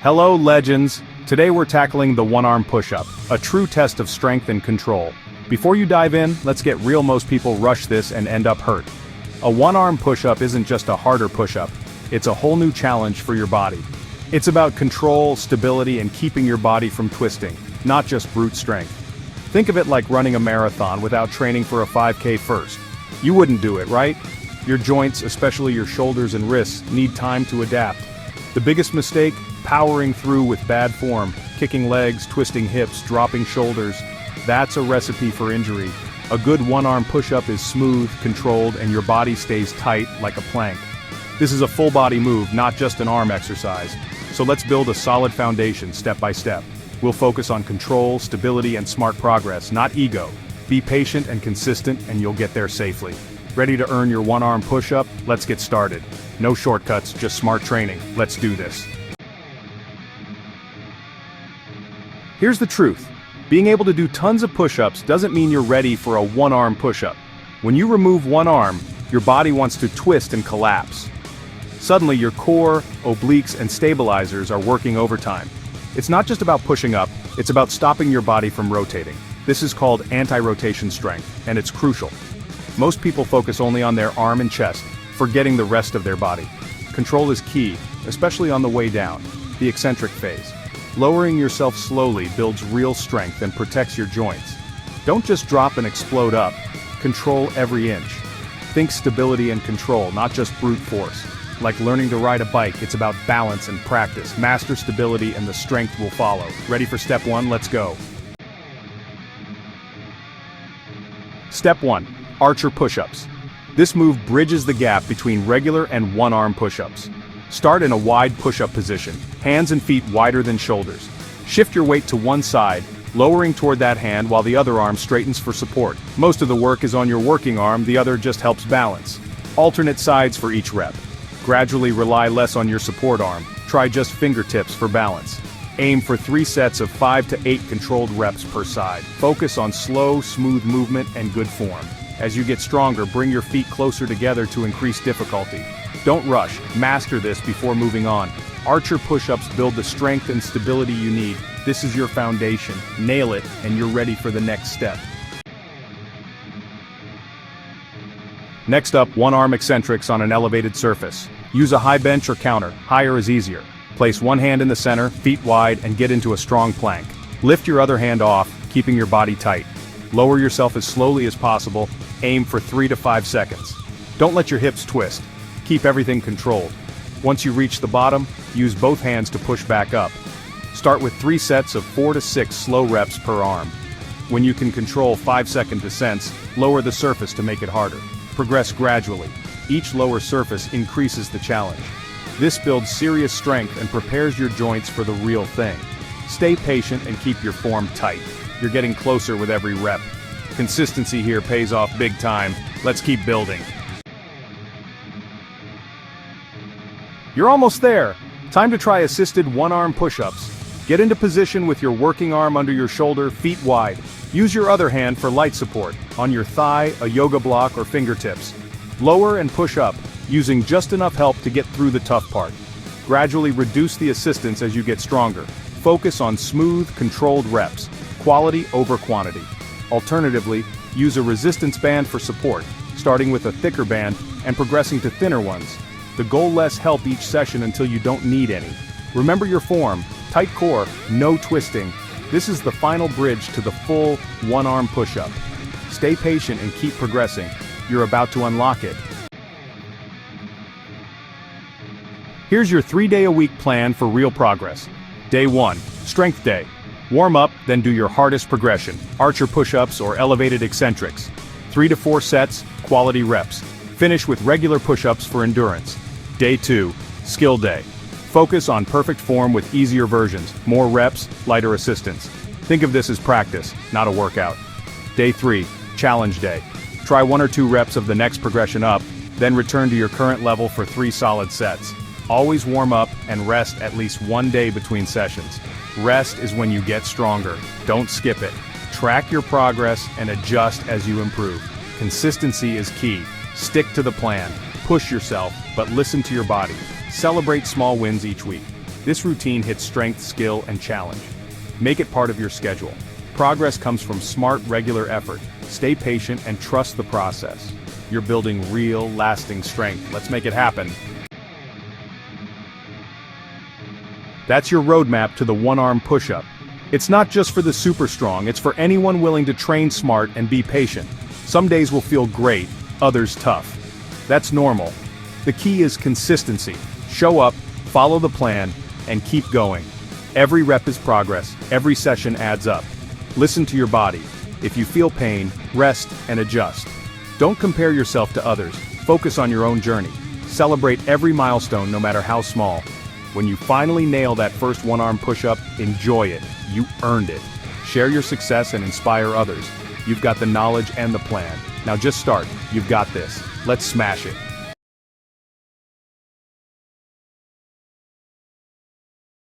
Hello, legends! Today we're tackling the one-arm push-up, a true test of strength and control. Before you dive in, let's get real. Most people rush this and end up hurt. A one-arm push-up isn't just a harder push-up, it's a whole new challenge for your body. It's about control, stability, and keeping your body from twisting, not just brute strength. Think of it like running a marathon without training for a 5K first. You wouldn't do it, right? Your joints, especially your shoulders and wrists, need time to adapt. The biggest mistake? Powering through with bad form, kicking legs, twisting hips, dropping shoulders. That's a recipe for injury. A good one-arm push-up is smooth, controlled, and your body stays tight like a plank. This is a full-body move, not just an arm exercise. So let's build a solid foundation step by step. We'll focus on control, stability, and smart progress, not ego. Be patient and consistent, and you'll get there safely. Ready to earn your one-arm push-up? Let's get started. No shortcuts, just smart training. Let's do this. Here's the truth. Being able to do tons of push-ups doesn't mean you're ready for a one-arm push-up. When you remove one arm, your body wants to twist and collapse. Suddenly your core, obliques, and stabilizers are working overtime. It's not just about pushing up, it's about stopping your body from rotating. This is called anti-rotation strength, and it's crucial. Most people focus only on their arm and chest, forgetting the rest of their body. Control is key, especially on the way down, the eccentric phase. Lowering yourself slowly builds real strength and protects your joints. Don't just drop and explode up. Control every inch. Think stability and control, not just brute force. Like learning to ride a bike, it's about balance and practice. Master stability and the strength will follow. Ready for step 1? Let's go. Step 1. Archer push-ups. This move bridges the gap between regular and one-arm push-ups. Start in a wide push-up position, hands and feet wider than shoulders. Shift your weight to one side, lowering toward that hand while the other arm straightens for support. Most of the work is on your working arm, the other just helps balance. Alternate sides for each rep. Gradually rely less on your support arm. Try just fingertips for balance. Aim for 3 sets of 5 to 8 controlled reps per side. Focus on slow, smooth movement and good form. As you get stronger, bring your feet closer together to increase difficulty. Don't rush, master this before moving on. Archer push-ups build the strength and stability you need. This is your foundation. Nail it, and you're ready for the next step. Next up, one-arm eccentrics on an elevated surface. Use a high bench or counter. Higher is easier. Place one hand in the center, feet wide, and get into a strong plank. Lift your other hand off, keeping your body tight. Lower yourself as slowly as possible. Aim for 3 to 5 seconds. Don't let your hips twist. Keep everything controlled. Once you reach the bottom, use both hands to push back up. Start with 3 sets of 4 to 6 slow reps per arm. When you can control 5-second descents, lower the surface to make it harder. Progress gradually. Each lower surface increases the challenge. This builds serious strength and prepares your joints for the real thing. Stay patient and keep your form tight. You're getting closer with every rep. Consistency here pays off big time. Let's keep building. You're almost there. Time to try assisted one-arm push-ups. Get into position with your working arm under your shoulder, feet wide. Use your other hand for light support, on your thigh, a yoga block, or fingertips. Lower and push up, using just enough help to get through the tough part. Gradually reduce the assistance as you get stronger. Focus on smooth, controlled reps. Quality over quantity. Alternatively, use a resistance band for support, starting with a thicker band and progressing to thinner ones. The goal: less help each session until you don't need any. Remember your form, tight core, no twisting. This is the final bridge to the full one-arm push-up. Stay patient and keep progressing. You're about to unlock it. Here's your 3-day-a-week plan for real progress. Day 1, Strength Day. Warm up, then do your hardest progression, archer push-ups or elevated eccentrics. 3 to 4 sets, quality reps. Finish with regular push-ups for endurance. Day 2, Skill Day. Focus on perfect form with easier versions, more reps, lighter assistance. Think of this as practice, not a workout. Day 3, Challenge Day. Try 1 or 2 reps of the next progression up, then return to your current level for 3 solid sets. Always warm up and rest at least 1 day between sessions. Rest is when you get stronger. Don't skip it. Track your progress and adjust as you improve. Consistency is key. Stick to the plan. Push yourself, but listen to your body. Celebrate small wins each week. This routine hits strength, skill, and challenge. Make it part of your schedule. Progress comes from smart, regular effort. Stay patient and trust the process. You're building real, lasting strength. Let's make it happen. That's your roadmap to the one-arm push-up. It's not just for the super strong, it's for anyone willing to train smart and be patient. Some days will feel great, others tough. That's normal. The key is consistency. Show up, follow the plan, and keep going. Every rep is progress, every session adds up. Listen to your body. If you feel pain, rest and adjust. Don't compare yourself to others. Focus on your own journey. Celebrate every milestone, no matter how small. When you finally nail that first one-arm push-up, enjoy it. You earned it. Share your success and inspire others. You've got the knowledge and the plan. Now just start. You've got this. Let's smash it.